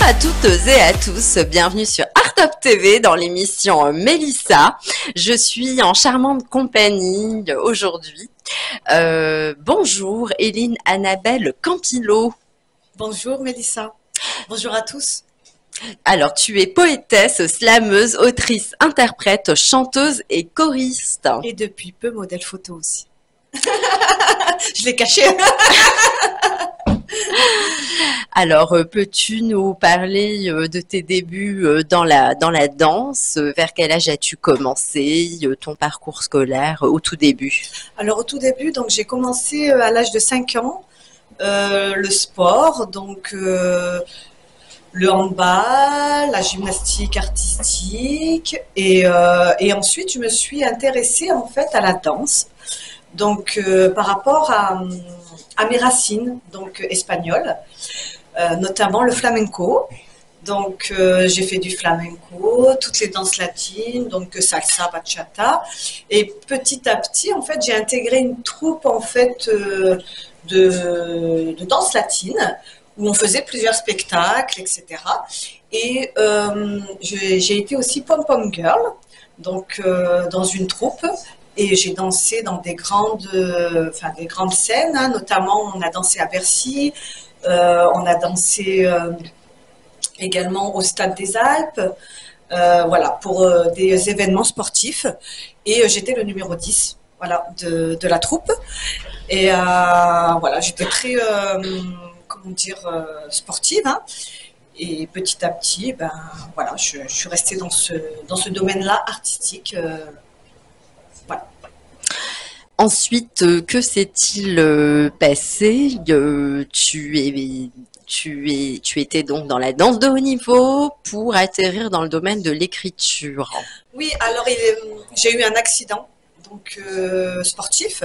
à toutes et à tous, bienvenue sur Art Up TV dans l'émission Mélissa. Je suis en charmante compagnie aujourd'hui. Bonjour Hélène Annabelle Campillo. Bonjour Mélissa, bonjour à tous. Alors tu es poétesse, slameuse, autrice, interprète, chanteuse et choriste. Et depuis peu modèle photo aussi. Je l'ai caché. Alors, peux-tu nous parler de tes débuts dans la danse? Vers quel âge as-tu commencé ton parcours scolaire au tout début? Alors au tout début, donc j'ai commencé à l'âge de 5 ans le sport, donc le handball, la gymnastique artistique et ensuite je me suis intéressée en fait à la danse. Donc par rapport à mes racines, donc espagnoles, notamment le flamenco. Donc j'ai fait du flamenco, toutes les danses latines, donc salsa, bachata, et petit à petit en fait j'ai intégré une troupe en fait de danse latine où on faisait plusieurs spectacles, etc. Et j'ai été aussi pom-pom girl, donc dans une troupe. Et j'ai dansé dans des grandes scènes, hein. Notamment on a dansé à Bercy, on a dansé également au Stade des Alpes, voilà, pour des événements sportifs. Et j'étais le numéro 10, voilà, de la troupe. Et voilà, j'étais très, comment dire, sportive, hein. Et petit à petit, ben, voilà, je suis restée dans ce domaine-là artistique. Voilà. Ensuite, que s'est-il passé? Tu étais donc dans la danse de haut niveau pour atterrir dans le domaine de l'écriture. Oui, alors j'ai eu un accident donc sportif.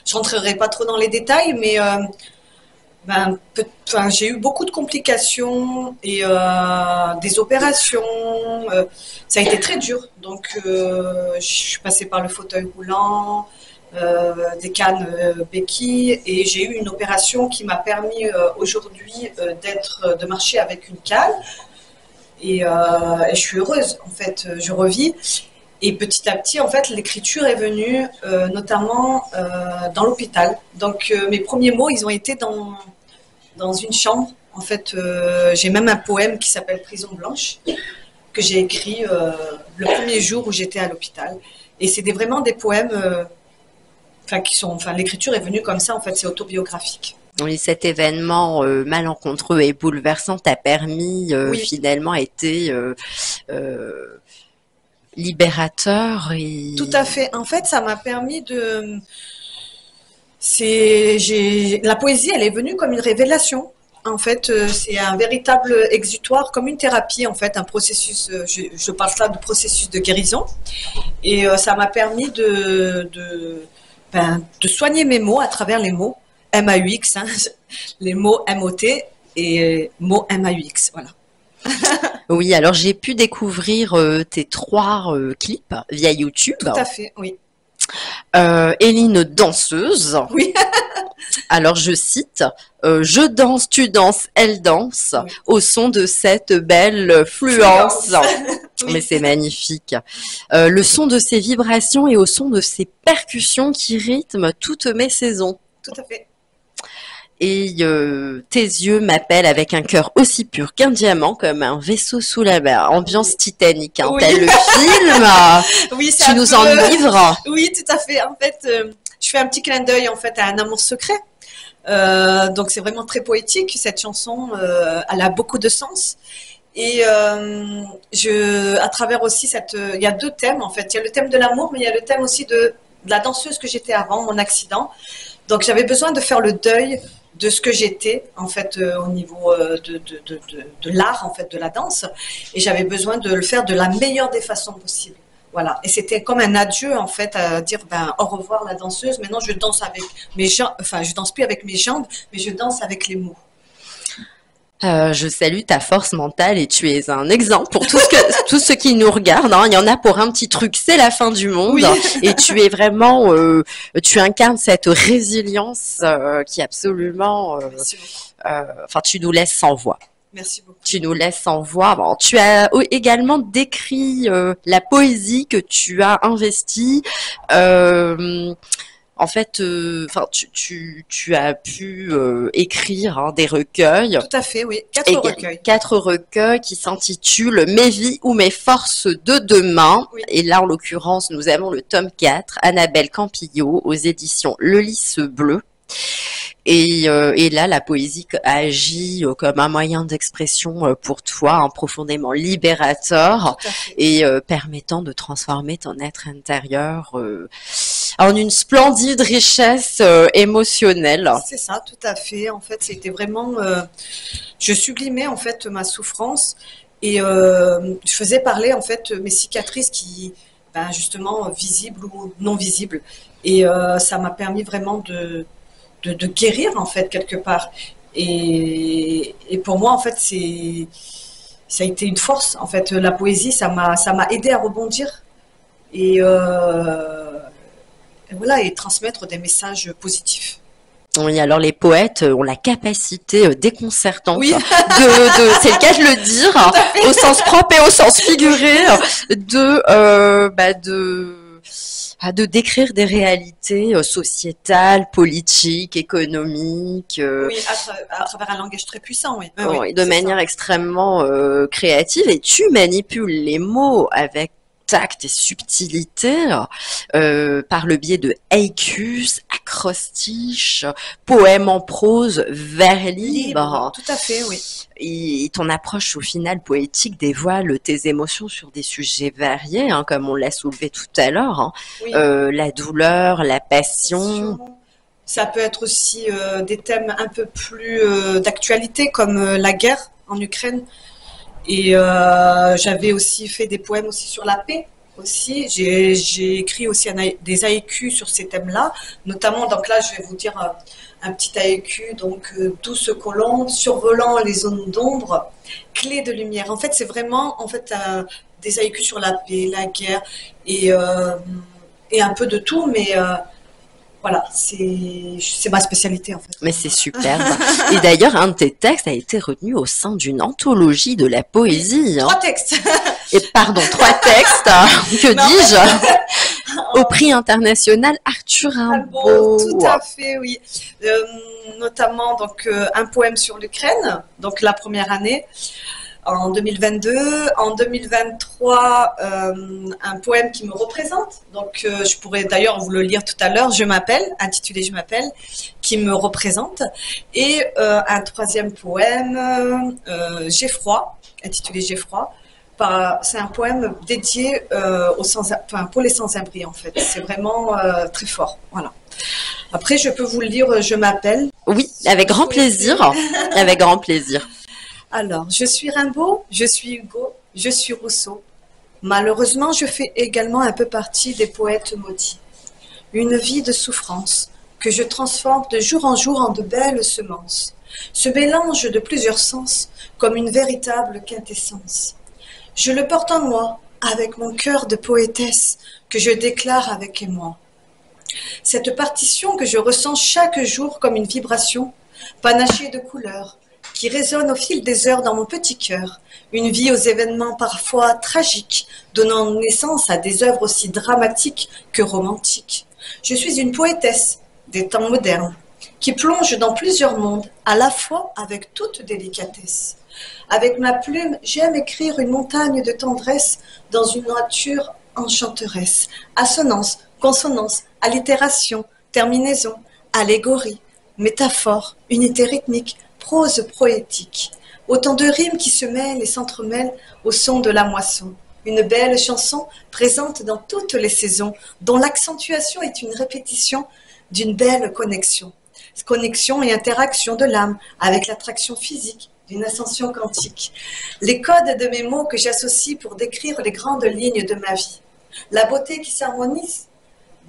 Je rentrerai pas trop dans les détails, mais j'ai eu beaucoup de complications et des opérations. Ça a été très dur. Donc, je suis passée par le fauteuil roulant, des cannes béquilles, et j'ai eu une opération qui m'a permis aujourd'hui de marcher avec une canne. Et je suis heureuse, en fait, je revis. Et petit à petit, en fait, l'écriture est venue, notamment dans l'hôpital. Donc, mes premiers mots, ils ont été dans une chambre. En fait, j'ai même un poème qui s'appelle Prison Blanche, que j'ai écrit le premier jour où j'étais à l'hôpital. Et c'est vraiment des poèmes, l'écriture est venue comme ça, en fait, c'est autobiographique. Oui, cet événement malencontreux et bouleversant t'a permis, Oui. finalement, a été libérateur et... Tout à fait. En fait, ça m'a permis de... La poésie, elle est venue comme une révélation. En fait, c'est un véritable exutoire, comme une thérapie, en fait, un processus, je parle là de processus de guérison. Et ça m'a permis de soigner mes mots à travers les mots M-A-U-X, hein, les mots M-O-T et mots M-A-U-X, voilà. Oui, alors j'ai pu découvrir tes 3 clips via YouTube. Tout à fait, oui. Hélène danseuse. Oui. Alors je cite, je danse, tu danses, elle danse, oui, au son de cette belle fluence. Oui. Mais c'est magnifique. Le son de ces vibrations et au son de ces percussions qui rythment toutes mes saisons. Tout à fait. Et tes yeux m'appellent avec un cœur aussi pur qu'un diamant, comme un vaisseau sous la mer. Ambiance Titanic, hein, oui. Tel le film. Oui, tu nous en livres. Oui, tout à fait. En fait, je fais un petit clin d'œil en fait à Un amour secret. Donc c'est vraiment très poétique cette chanson. Elle a beaucoup de sens. Et à travers aussi il y a 2 thèmes en fait. Il y a le thème de l'amour, mais il y a le thème aussi de la danseuse que j'étais avant mon accident. Donc j'avais besoin de faire le deuil de ce que j'étais en fait au niveau de l'art en fait de la danse, et j'avais besoin de le faire de la meilleure des façons possibles. Voilà, et c'était comme un adieu en fait, à dire au revoir la danseuse. Maintenant je danse avec mes jambes, enfin je danse plus avec mes jambes, mais je danse avec les mots. Je salue ta force mentale et tu es un exemple pour tous ceux qui nous regardent. Hein. Il y en a pour un petit truc, c'est la fin du monde. Oui. Et tu es vraiment, tu incarnes cette résilience qui est absolument, enfin tu nous laisses sans voix. Merci beaucoup. Tu nous laisses en voir. Bon, tu as également décrit la poésie que tu as investie. En fait, enfin, tu as pu écrire des recueils. Tout à fait, oui. 4 recueils. 4 recueils qui s'intitulent Mes vies ou mes forces de demain. Oui. Et là, en l'occurrence, nous avons le tome 4, Annabelle Campillo, aux éditions Le Lys Bleu. Et là, la poésie agit comme un moyen d'expression pour toi, profondément libérateur et permettant de transformer ton être intérieur en une splendide richesse émotionnelle. C'est ça, tout à fait. En fait, c'était vraiment... je sublimais en fait ma souffrance et je faisais parler en fait mes cicatrices qui, ben, justement, visibles ou non visibles. Et ça m'a permis vraiment de guérir en fait quelque part. Et pour moi en fait ça a été une force en fait. La poésie ça m'a aidé à rebondir et voilà, et transmettre des messages positifs. Oui, alors les poètes ont la capacité déconcertante Oui. c'est le cas de le dire, au sens propre et au sens figuré, de décrire des réalités sociétales, politiques, économiques. Oui, à travers un langage très puissant, oui. Oui, de manière extrêmement créative. Et tu manipules les mots avec tact et subtilité par le biais de haïkus, acrostiches, poèmes en prose, vers libre. Tout à fait, oui. Et ton approche au final poétique dévoile tes émotions sur des sujets variés, comme on l'a soulevé tout à l'heure. Oui. La douleur, la passion. Ça peut être aussi des thèmes un peu plus d'actualité, comme la guerre en Ukraine. Et j'avais aussi fait des poèmes aussi sur la paix. Aussi, j'ai écrit aussi des haïkus sur ces thèmes-là, notamment. Donc là, je vais vous dire un petit haïku. Donc, douce colombe survolant les zones d'ombre, clé de lumière. En fait, c'est vraiment des haïkus sur la paix, la guerre et un peu de tout, mais voilà, c'est ma spécialité en fait. Mais c'est superbe. Et d'ailleurs, un de tes textes a été retenu au sein d'une anthologie de la poésie. 3 textes. Et pardon, 3 textes, que dis-je, au prix international Arthur Rimbaud. Tout à fait, oui. Notamment donc un poème sur l'Ukraine, donc la première année. En 2022, en 2023, un poème qui me représente. Donc, je pourrais d'ailleurs vous le lire tout à l'heure. Je m'appelle, intitulé Je m'appelle, qui me représente. Et un 3e poème, J'ai froid, intitulé J'ai froid. C'est un poème dédié pour les sans-abri en fait. C'est vraiment très fort. Voilà. Après, je peux vous le lire. Je m'appelle. Oui, avec grand plaisir. Avec grand plaisir. Alors, je suis Rimbaud, je suis Hugo, je suis Rousseau. Malheureusement, je fais également un peu partie des poètes maudits. Une vie de souffrance que je transforme de jour en jour en de belles semences. Ce mélange de plusieurs sens comme une véritable quintessence. Je le porte en moi avec mon cœur de poétesse que je déclare avec émoi. Cette partition que je ressens chaque jour comme une vibration, panachée de couleurs, qui résonne au fil des heures dans mon petit cœur, une vie aux événements parfois tragiques, donnant naissance à des œuvres aussi dramatiques que romantiques. Je suis une poétesse des temps modernes, qui plonge dans plusieurs mondes, à la fois avec toute délicatesse. Avec ma plume, j'aime écrire une montagne de tendresse dans une nature enchanteresse. Assonance, consonance, allitération, terminaison, allégorie, métaphore, unité rythmique, prose poétique. Autant de rimes qui se mêlent et s'entremêlent au son de la moisson. Une belle chanson présente dans toutes les saisons, dont l'accentuation est une répétition d'une belle connexion. Connexion et interaction de l'âme avec l'attraction physique d'une ascension quantique. Les codes de mes mots que j'associe pour décrire les grandes lignes de ma vie. La beauté qui s'harmonise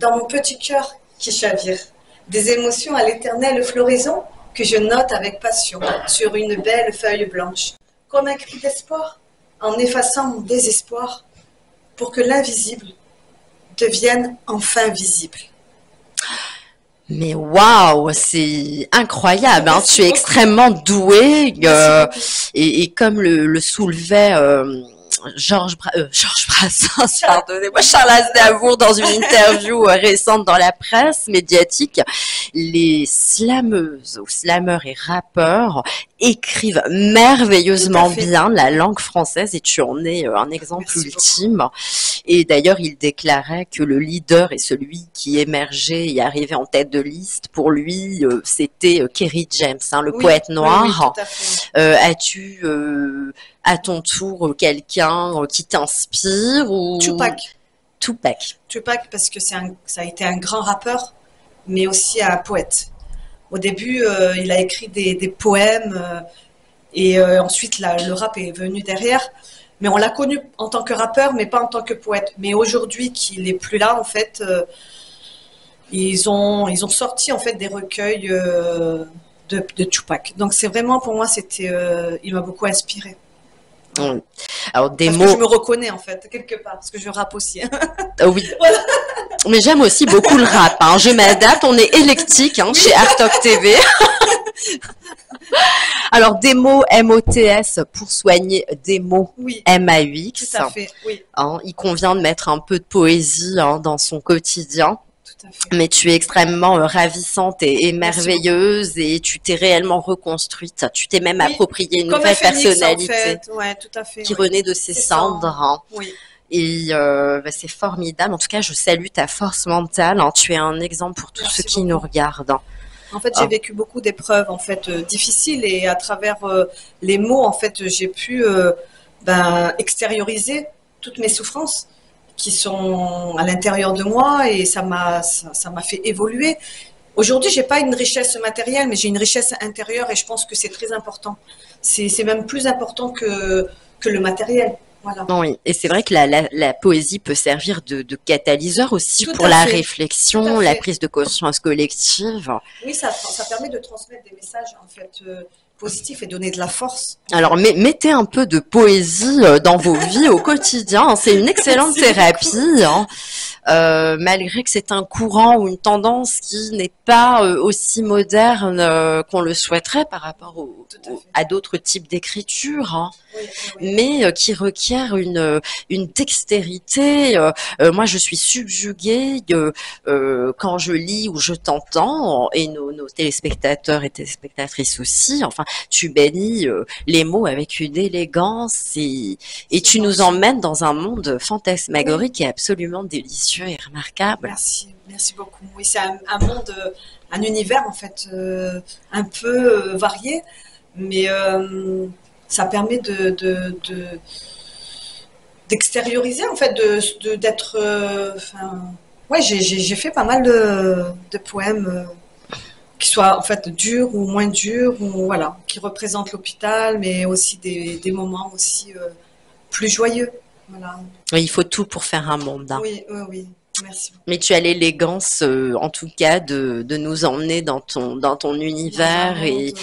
dans mon petit cœur qui chavire. Des émotions à l'éternelle floraison que je note avec passion sur une belle feuille blanche. Comme un cri d'espoir, en effaçant mon désespoir pour que l'invisible devienne enfin visible. Mais waouh, c'est incroyable, hein. Tu Merci es beaucoup. extrêmement doué Merci beaucoup. et comme le soulevait Georges Brassens, pardonnez-moi, Charles Aznavour dans une interview récente dans la presse médiatique, les slameuses ou slameurs et rappeurs écrivent Tout à merveilleusement fait. bien la langue française et tu en es un exemple Merci beaucoup. ultime. Et d'ailleurs, il déclarait que le leader et celui qui émergeait et arrivait en tête de liste, pour lui, c'était Kerry James, hein, le Oui, poète oui, oui, tout noir. à fait. As-tu à ton tour quelqu'un qui t'inspire ou Tupac. Tupac? Tupac, parce que ça a été un grand rappeur, mais aussi un poète. Au début, il a écrit des poèmes et ensuite le rap est venu derrière. Mais on l'a connu en tant que rappeur, mais pas en tant que poète. Mais aujourd'hui qu'il est plus là, en fait, ils ont sorti en fait des recueils de Tupac. Donc c'est vraiment pour moi, il m'a beaucoup inspiré. Voilà. Mm. Alors des Parce que je mots, me reconnais en fait quelque part, parce que je rappe aussi. oui, Voilà. mais j'aime aussi beaucoup le rap, hein. Je m'adapte, on est électique, hein, chez Art Talk TV. Alors des mots MOTS pour soigner des mots Oui, tout MAUX. à fait. Oui, Hein. Il convient de mettre un peu de poésie hein, dans son quotidien. tout à fait. Mais tu es extrêmement ravissante et Merci beaucoup. merveilleuse et tu t'es réellement reconstruite. Tu t'es même Oui, approprié une comme un nouvelle phénix en personnalité fait. Ouais, tout à fait. qui Oui. renaît de ses C'est ça. cendres. Hein. Oui, Et bah, c'est formidable. En tout cas, je salue ta force mentale. Hein. Tu es un exemple pour tous ceux merci qui nous beaucoup. regardent. Hein. En fait, j'ai Ah, vécu beaucoup d'épreuves en fait difficiles et à travers les mots, en fait, j'ai pu extérioriser toutes mes souffrances qui sont à l'intérieur de moi et ça m'a fait évoluer. Aujourd'hui, j'ai pas une richesse matérielle, mais j'ai une richesse intérieure et je pense que c'est très important. C'est même plus important que le matériel. Voilà. non, oui. Et c'est vrai que la poésie peut servir de catalyseur aussi Tout pour à la fait. Tout à réflexion, la fait. prise de conscience collective. Oui, ça permet de transmettre des messages en fait positifs et donner de la force en Alors, fait. mettez un peu de poésie dans vos vies au quotidien. Hein. C'est une excellente Merci beaucoup. thérapie, hein. Malgré que c'est un courant ou une tendance qui n'est pas aussi moderne qu'on le souhaiterait par rapport Tout à fait. à d'autres types d'écriture, hein, Oui, oui, oui. mais qui requiert une dextérité. Moi, je suis subjuguée quand je lis ou je t'entends, et nos téléspectateurs et téléspectatrices aussi. Enfin, tu bénis les mots avec une élégance et C'est tu nous gentil. emmènes dans un monde Oui, fantasmagorique qui est absolument délicieux et remarquable. merci, merci beaucoup. Oui, c'est un monde, un univers en fait un peu varié, mais ça permet d'extérioriser en fait, d'être. Enfin, ouais, j'ai fait pas mal de poèmes qui soient en fait durs ou moins durs, ou voilà, qui représentent l'hôpital, mais aussi des moments aussi plus joyeux. Voilà. Il faut tout pour faire un monde. Hein. Oui, oui, oui. Merci beaucoup. Mais tu as l'élégance, en tout cas, de nous emmener dans ton Dans un univers monde. et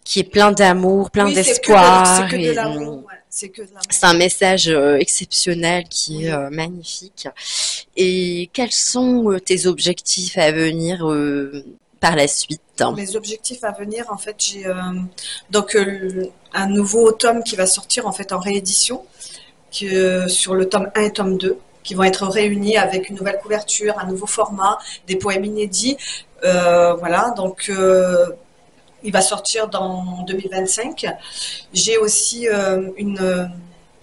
qui est plein d'amour, plein Oui, c'est d'espoir que de et l'amour. Ouais, c'est que de c'est l'amour. un message exceptionnel qui est Oui. magnifique. Et quels sont tes objectifs à venir par la suite? Mes objectifs à venir, en fait, j'ai donc un nouveau tome qui va sortir en fait en réédition sur le tome 1 et tome 2 qui vont être réunis avec une nouvelle couverture, un nouveau format, des poèmes inédits. Voilà, donc il va sortir dans 2025. J'ai aussi je ne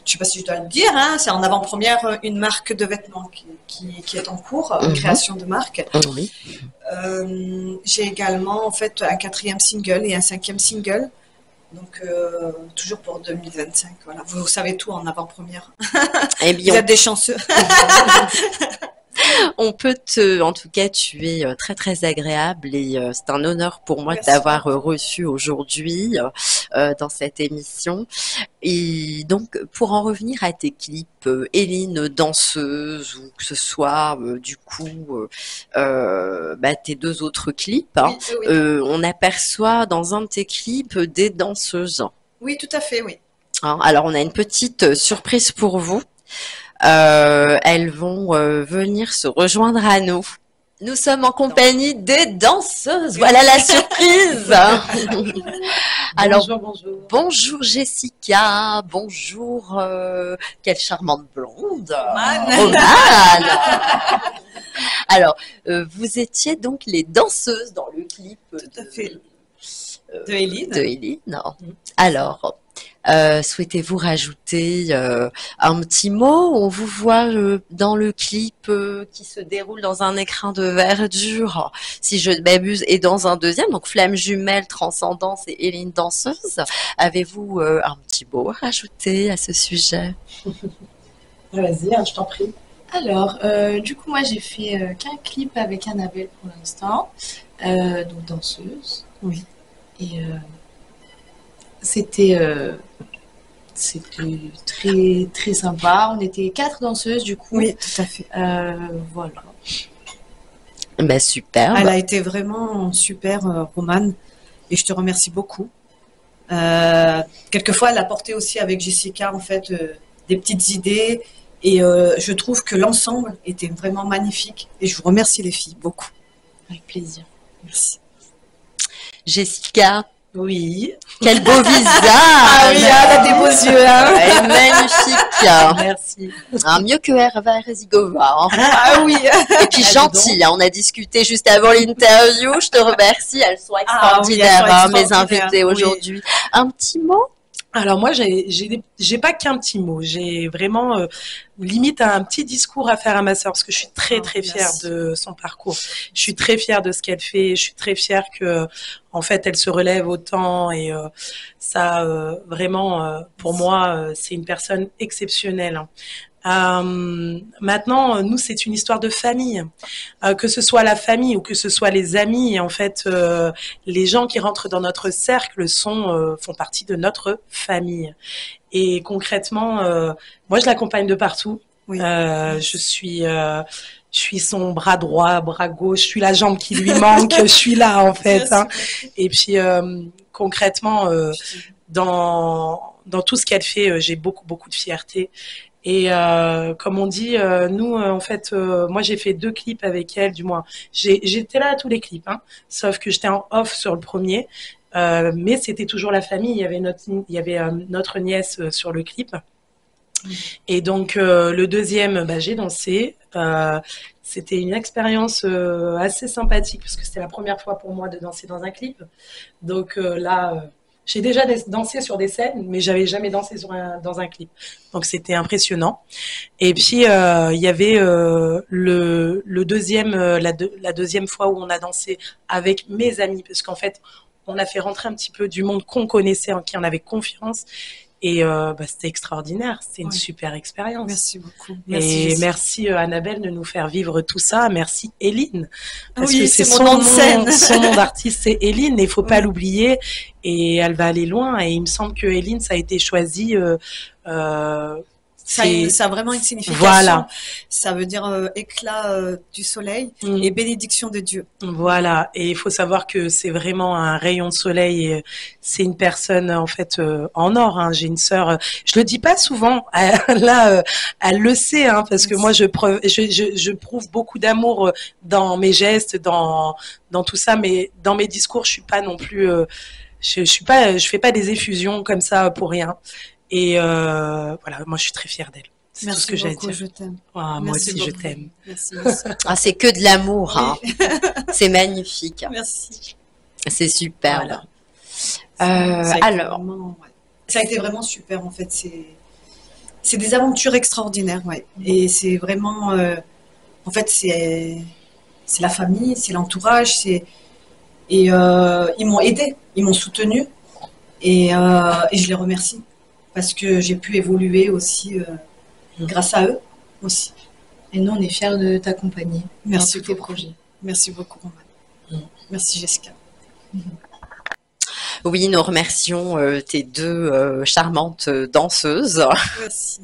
sais pas si je dois le dire, hein, c'est en avant-première une marque de vêtements qui est en cours, une Mhm. création de marque. Oui. J'ai également en fait un quatrième single et un cinquième single. Donc toujours pour 2025. Voilà. Vous savez tout en avant-première. Eh Vous bien, êtes des chanceux. on peut en tout cas, tu es très très agréable et c'est un honneur pour moi de Merci t'avoir beaucoup. reçu aujourd'hui dans cette émission. Et donc, pour en revenir à tes clips, Éline danseuse ou que ce soit du coup bah, tes deux autres clips, hein, Oui, oui, oui. on aperçoit dans un de tes clips des danseuses. Oui, tout à fait, oui. Hein. Alors, on a une petite surprise pour vous. Elles vont venir se rejoindre à nous. Nous sommes en compagnie des danseuses. Voilà la surprise. Alors, bonjour. bonjour Jessica, bonjour, quelle charmante blonde. Romane. Alors, vous étiez donc les danseuses dans le clip Tout à fait. De Éline. de Éline. Alors, souhaitez-vous rajouter un petit mot? On vous voit dans le clip qui se déroule dans un écrin de verdure, si je ne m'abuse, et dans un deuxième, donc Flamme jumelle, Transcendance et Éline danseuse. Avez-vous un petit mot à rajouter à ce sujet? Vas-y, je t'en prie. Alors, du coup, moi, j'ai fait qu'un clip avec Annabelle pour l'instant, donc danseuse. Oui. Et c'était très, très sympa. On était 4 danseuses, du coup. Oui, tout à fait. Voilà. Ben, super. Elle a été vraiment super, Romane, et je te remercie beaucoup. Quelquefois, elle a porté aussi avec Jessica, en fait, des petites idées, et je trouve que l'ensemble était vraiment magnifique, et je vous remercie les filles, beaucoup. Avec plaisir. Merci. Jessica, Oui, quel beau visage! Ah oui, elle a des beaux yeux, hein. Elle est magnifique! merci. Mieux que Herva Rezigova. Hein. Ah oui. Et puis gentille, hein, on a discuté juste avant l'interview. Je te remercie, elles sont extraordinaires, elles sont mes extraordinaires, invités oui. aujourd'hui. Un petit mot? Alors moi, j'ai pas qu'un petit mot. J'ai vraiment limite un petit discours à faire à ma sœur parce que je suis très très fière Merci. de son parcours. Je suis très fière de ce qu'elle fait. Je suis très fière que en fait elle se relève autant et ça vraiment pour moi c'est une personne exceptionnelle. Hein. Maintenant, nous, c'est une histoire de famille. Que ce soit la famille ou que ce soit les amis, en fait, les gens qui rentrent dans notre cercle font partie de notre famille. Et concrètement, moi, je l'accompagne de partout. Oui. Je suis son bras droit, bras gauche, je suis la jambe qui lui manque, je suis là, en fait. Hein. Et puis, concrètement, dans tout ce qu'elle fait, j'ai beaucoup de fierté. Et comme on dit, nous, en fait, moi j'ai fait 2 clips avec elle, du moins. J'étais là à tous les clips, hein, sauf que j'étais en off sur le premier. Mais c'était toujours la famille. Il y avait notre nièce sur le clip. Et donc le deuxième, j'ai dansé. C'était une expérience assez sympathique parce que c'était la première fois pour moi de danser dans un clip. Donc là. J'ai déjà dansé sur des scènes, mais j'avais jamais dansé dans un clip. Donc c'était impressionnant. Et puis il y avait le deuxième, la deuxième fois où on a dansé avec mes amis, parce qu'en fait on a fait rentrer un petit peu du monde qu'on connaissait, en qui on avait confiance. Et c'était extraordinaire, c'était une super expérience. Merci beaucoup. Et merci Annabelle de nous faire vivre tout ça. Merci Éline. Parce oui, que c'est son mon nom de scène. son nom d'artiste, c'est Éline, et il faut pas l'oublier. Et elle va aller loin. Et il me semble que Éline, ça a été choisi. Ça a vraiment une signification. Voilà. Ça veut dire éclat du soleil et bénédiction de Dieu. Voilà. Et il faut savoir que c'est vraiment un rayon de soleil. Et c'est une personne en fait en or. Hein. J'ai une sœur. Je le dis pas souvent. Là, elle le sait, hein, parce que moi, je prouve beaucoup d'amour dans mes gestes, dans tout ça, mais dans mes discours, je suis pas non plus. Je fais pas des effusions comme ça pour rien. Et voilà, moi je suis très fière d'elle. C'est tout ce que j'ai à dire. Je t'aime. Ah, moi aussi je t'aime. Merci. Ah, c'est que de l'amour, hein. C'est magnifique. Merci. C'est super. Voilà. Alors, ça a été vraiment super en fait. C'est des aventures extraordinaires, ouais. Et c'est vraiment, en fait, c'est la famille, c'est l'entourage, et ils m'ont aidé, ils m'ont soutenu, et je les remercie. Parce que j'ai pu évoluer aussi grâce à eux aussi. Et nous, on est fiers de t'accompagner dans Merci tous tes beaucoup. projets. Merci beaucoup, Romane. Merci, Jessica. oui, nous remercions tes 2 charmantes danseuses. Merci.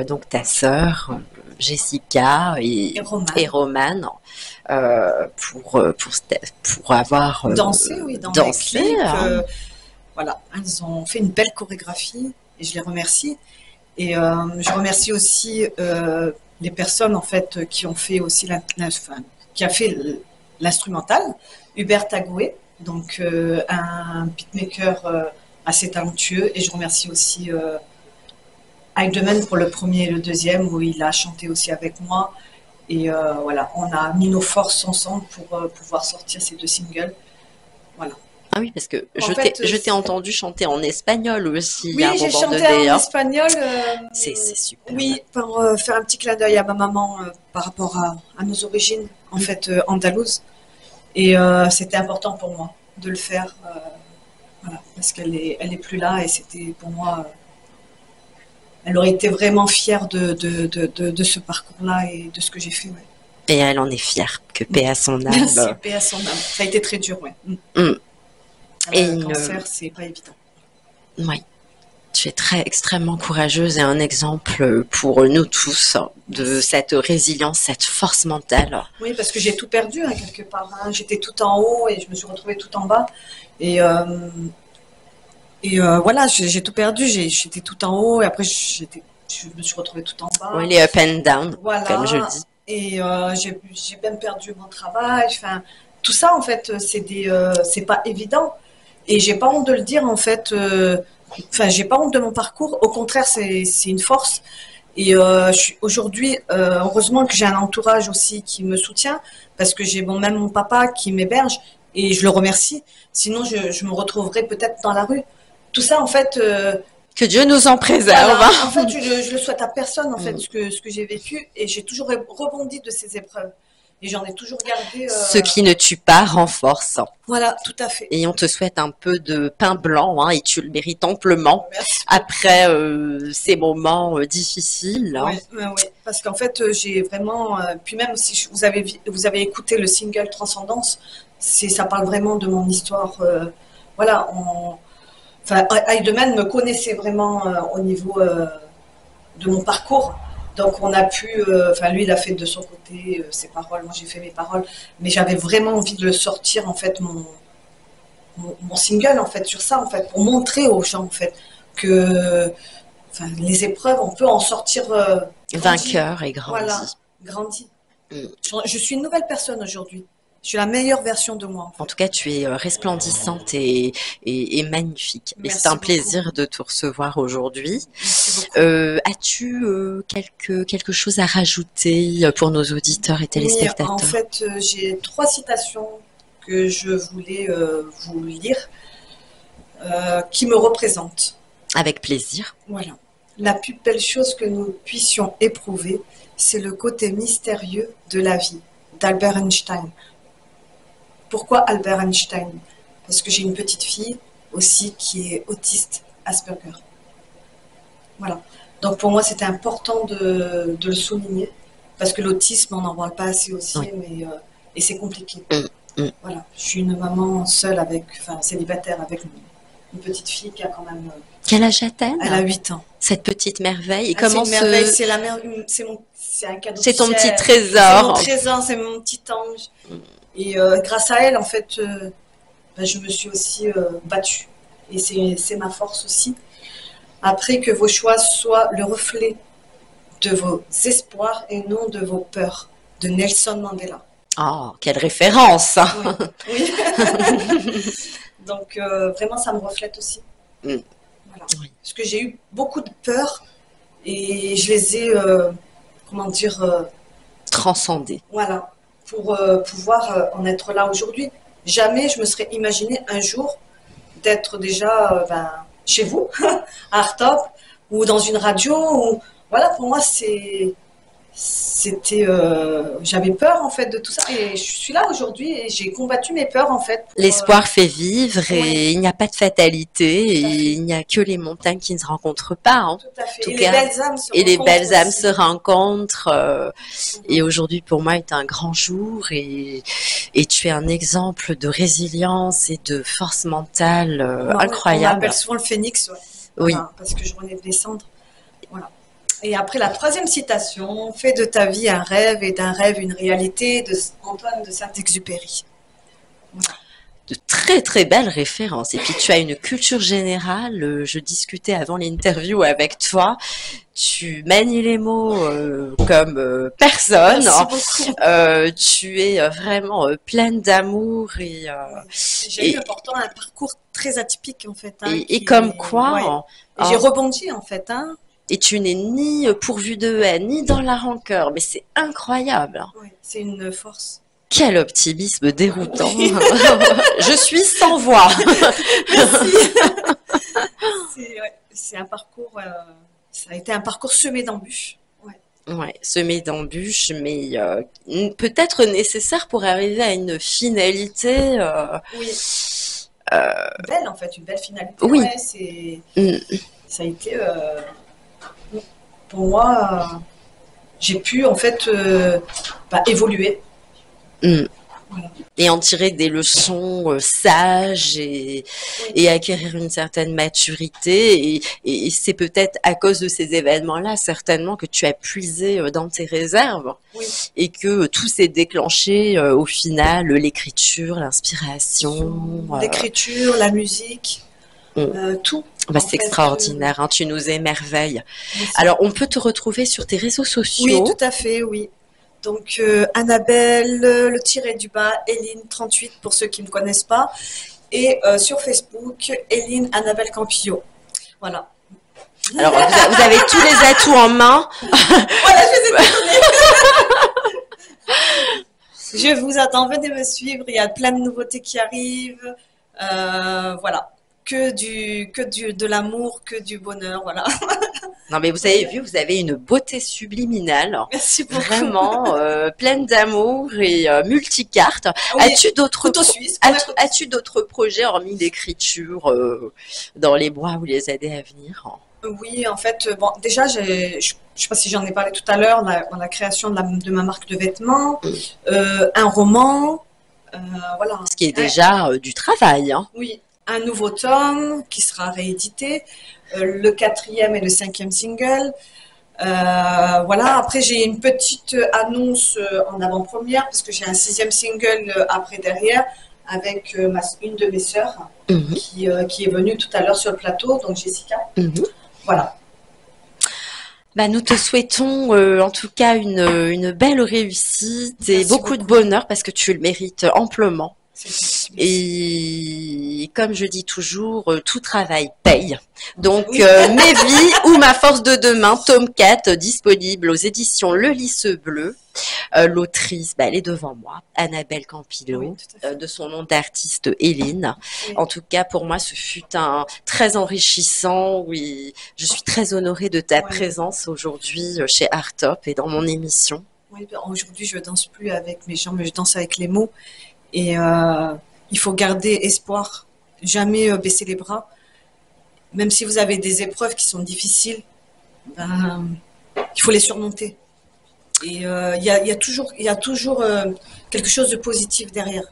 Donc ta sœur, Jessica et Romane. Pour avoir dansé, oui, dans dansé. les clips, voilà, elles ont fait une belle chorégraphie et je les remercie. Et je remercie aussi les personnes en fait qui ont fait aussi qui a fait l'instrumental, Hubert Tagoué, donc un beatmaker assez talentueux. Et je remercie aussi Heidemann pour le premier et le deuxième, où il a chanté aussi avec moi. Et voilà, on a mis nos forces ensemble pour pouvoir sortir ces 2 singles. Voilà. Ah oui, parce que En fait, je t'ai entendu chanter en espagnol aussi Oui, à un j'ai moment chanté donné. en Hein. espagnol. C'est super. Oui, pour faire un petit clin d'œil à ma maman par rapport à nos origines, en fait, andalouses. Et c'était important pour moi de le faire, voilà, parce elle est plus là et c'était pour moi. Elle aurait été vraiment fière de ce parcours-là et de ce que j'ai fait. Ouais. Et elle en est fière, que paix à son âme. Merci, paix à son âme. Ça a été très dur, ouais. Et Le cancer, c'est pas évident. Oui. Tu es extrêmement courageuse et un exemple pour nous tous de cette résilience, cette force mentale. Oui, parce que j'ai tout perdu hein, quelque part. Hein. J'étais tout en haut et je me suis retrouvée tout en bas. Et voilà, j'ai tout perdu. J'étais tout en haut et après je me suis retrouvée tout en bas. Oui, les up and down, Voilà. comme je dis. Et j'ai même perdu mon travail. Enfin, tout ça, en fait, c'est pas évident. Et j'ai pas honte de le dire, en fait. Enfin, j'ai pas honte de mon parcours. Au contraire, c'est une force. Et aujourd'hui, heureusement que j'ai un entourage aussi qui me soutient, parce que j'ai même mon papa qui m'héberge, et je le remercie. Sinon, je me retrouverais peut-être dans la rue. Tout ça, en fait. Que Dieu nous en préserve. Voilà. En fait, je le souhaite à personne, en fait, ce que j'ai vécu, et j'ai toujours rebondi de ces épreuves. Et j'en ai toujours gardé. Ce qui ne tue pas renforce. Voilà, tout à fait. Et on te souhaite un peu de pain blanc, hein, et tu le mérites amplement. Merci. Après ces moments difficiles. Hein. Oui, parce qu'en fait, j'ai vraiment. Puis même si vous avez écouté le single Transcendance, ça parle vraiment de mon histoire. Voilà, enfin, Heidemann me connaissait vraiment au niveau de mon parcours. Donc on a pu, enfin lui il a fait de son côté ses paroles, moi j'ai fait mes paroles, mais j'avais vraiment envie de le sortir en fait mon single en fait sur ça en fait pour montrer aux gens en fait que, enfin les épreuves on peut en sortir vainqueur et grandi. Voilà, grandi. Je suis une nouvelle personne aujourd'hui. Je suis la meilleure version de moi. En tout cas, tu es resplendissante et magnifique. Merci et c'est un beaucoup. plaisir de te recevoir aujourd'hui. Merci beaucoup. As-tu quelque chose à rajouter pour nos auditeurs et téléspectateurs? Oui, en fait, j'ai 3 citations que je voulais vous lire qui me représentent. Avec plaisir. Voilà. La plus belle chose que nous puissions éprouver, c'est le côté mystérieux de la vie, d'Albert Einstein. Pourquoi Albert Einstein? Parce que j'ai une petite fille aussi qui est autiste Asperger. Voilà. Donc pour moi, c'était important de le souligner, parce que l'autisme, on n'en parle pas assez aussi, Oui. mais, et c'est compliqué. Voilà. Je suis une maman seule, célibataire, avec une petite fille qui a quand même... Quel âge a-t-elle? Elle a 8 ans. Cette petite merveille. Et C'est comment une merveille, c'est un cadeau. C'est ton du petit ciel. trésor. C'est mon trésor, c'est mon petit ange. Et grâce à elle, en fait, je me suis aussi battue. Et c'est ma force aussi. Après, que vos choix soient le reflet de vos espoirs et non de vos peurs. De Nelson Mandela. Oh, quelle référence! Oui. Donc, vraiment, ça me reflète aussi. Voilà. Oui. Parce que j'ai eu beaucoup de peurs et je les ai, Transcendée. voilà, pour pouvoir en être là aujourd'hui. Jamais je me serais imaginé un jour d'être déjà chez vous, à Artop, ou dans une radio. Ou... Voilà, pour moi, j'avais peur en fait de tout ça. Et je suis là aujourd'hui et j'ai combattu mes peurs en fait. L'espoir fait vivre et oui. il n'y a pas de fatalité et il n'y a que les montagnes qui ne se rencontrent pas. Hein. Tout à fait. Tout Et cas, les belles âmes se et les rencontrent belles âmes aussi. se rencontrent. Et aujourd'hui, pour moi, est un grand jour et tu es un exemple de résilience et de force mentale On incroyable. m'appelle souvent le phénix, ouais. Oui. Voilà, parce que je relève des cendres. Voilà. Et après la 3e citation, fais de ta vie un rêve et d'un rêve une réalité, de Antoine de Saint-Exupéry. Voilà. de très très belles références. Et puis tu as une culture générale. Je discutais avant l'interview avec toi. Tu manies les mots comme personne. Merci beaucoup. Tu es vraiment pleine d'amour J'ai eu pourtant un parcours très atypique en fait. Hein, et comme quoi, ouais. J'ai rebondi en fait. Hein. Et tu n'es ni pourvu de haine, ni dans la rancœur. Mais c'est incroyable. Oui, c'est une force. Quel optimisme déroutant. Je suis sans voix. Merci. C'est un parcours, ça a été un parcours semé d'embûches. Ouais, semé d'embûches, mais peut-être nécessaire pour arriver à une finalité. Oui. Belle en fait, une belle finalité. Oui. Ouais, ça a été, pour moi, j'ai pu en fait évoluer. Voilà. Et en tirer des leçons sages et acquérir une certaine maturité. Et c'est peut-être à cause de ces événements-là, certainement, que tu as puisé dans tes réserves et que tout s'est déclenché au final, l'écriture, l'inspiration. L'écriture, la musique, tout. C'est extraordinaire, hein, tu nous émerveilles. Alors, on peut te retrouver sur tes réseaux sociaux. Oui, tout à fait, oui. Donc, Annabelle, le tiré du bas, Eline 38 pour ceux qui ne me connaissent pas. Et sur Facebook, Eline Annabelle Campillo. Voilà. Alors, vous avez tous les atouts en main. Voilà, je les ai donnés. Je vous attends, venez me suivre. Il y a plein de nouveautés qui arrivent. Voilà. De l'amour, que du bonheur, voilà. Non, mais vous avez vu, vous avez une beauté subliminale. Merci beaucoup. Vraiment pleine d'amour et multicarte. Oui, as-tu d'autres projets hormis l'écriture dans les mois ou les années à venir? Oui, en fait, bon, déjà, je ne sais pas si j'en ai parlé tout à l'heure, la création de ma marque de vêtements, un roman, voilà. Ce qui est déjà du travail. Hein. Oui. Un nouveau tome qui sera réédité, le 4e et le 5e single. Voilà, après j'ai une petite annonce en avant-première parce que j'ai un 6e single après derrière avec une de mes sœurs qui est venue tout à l'heure sur le plateau, donc Jessica. Voilà. Nous te souhaitons en tout cas une belle réussite et beaucoup de bonheur parce que tu le mérites amplement. Et comme je dis toujours, tout travail paye. Donc, Mes vies ou ma force de demain, tome 4, disponible aux éditions Le Lys Bleu. L'autrice, elle est devant moi, Annabelle Campillo, de son nom d'artiste Eline. Oui. En tout cas, pour moi, ce fut un très enrichissant. Oui, je suis très honorée de ta présence aujourd'hui chez Art Top et dans mon émission. Oui, aujourd'hui, je danse plus avec mes jambes, mais je danse avec les mots. Et il faut garder espoir, jamais baisser les bras. Même si vous avez des épreuves qui sont difficiles, il faut les surmonter. Et il y a toujours quelque chose de positif derrière.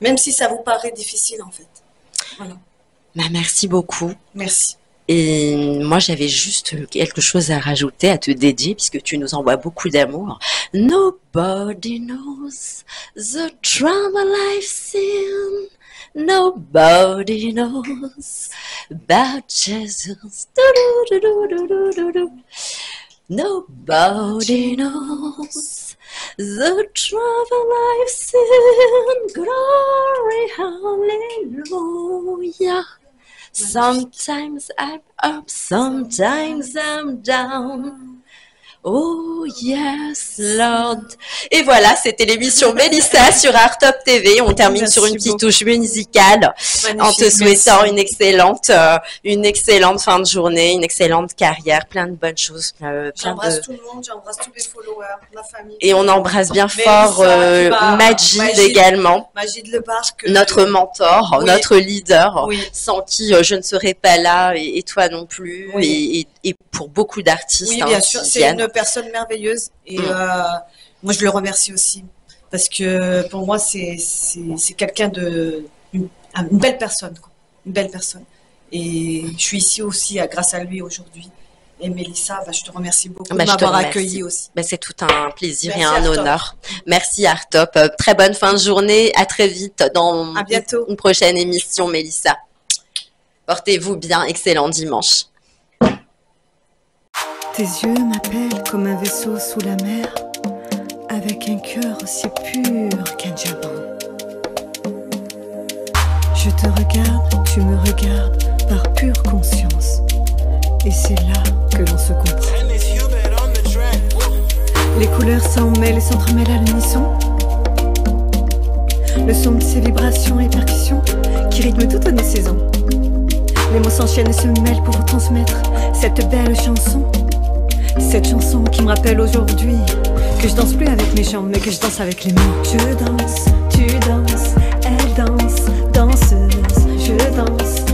Même si ça vous paraît difficile, en fait. Voilà. Merci beaucoup. Merci. Et moi, j'avais juste quelque chose à rajouter, à te dédier, puisque tu nous envoies beaucoup d'amour. Nobody knows the drama life's in. Nobody knows about Jesus. Nobody knows the drama life's in. Glory, hallelujah. Sometimes I'm up, sometimes I'm down. Oh yes, Lord. Et voilà, c'était l'émission Mélissa sur Art Top TV. On termine sur une petite touche musicale. Magnifique, en te souhaitant une excellente fin de journée, une excellente carrière, plein de bonnes choses. J'embrasse tout le monde, j'embrasse tous les followers, la famille. Et on embrasse bien fort Majid également. Majid Lebarque. Notre mentor, notre leader, sans qui je ne serais pas là et toi non plus. Et pour beaucoup d'artistes. Oui, bien sûr, c'est une personne merveilleuse et moi je le remercie aussi parce que pour moi c'est quelqu'un une belle personne, quoi. Une belle personne, et je suis ici aussi grâce à lui aujourd'hui Et Mélissa, je te remercie beaucoup Bah, de je te m'avoir remercie. accueillie aussi. Ben, c'est tout un plaisir Merci, et un Artop. honneur. Merci Artop. Très bonne fin de journée. À très vite dans À bientôt. une prochaine émission, Mélissa. Portez-vous bien. Excellent dimanche. Tes yeux m'appellent comme un vaisseau sous la mer, avec un cœur aussi pur qu'un diamant. Je te regarde, tu me regardes par pure conscience, et c'est là que l'on se comprend. Les couleurs s'en mêlent et s'entremêlent à l'unisson. Le son de ces vibrations et percussions qui rythment toutes nos saisons. Les mots s'enchaînent et se mêlent pour vous transmettre cette belle chanson. Cette chanson qui me rappelle aujourd'hui que je danse plus avec mes jambes mais que je danse avec les mots. Je danse, tu danses, elle danse, danseuse, je danse.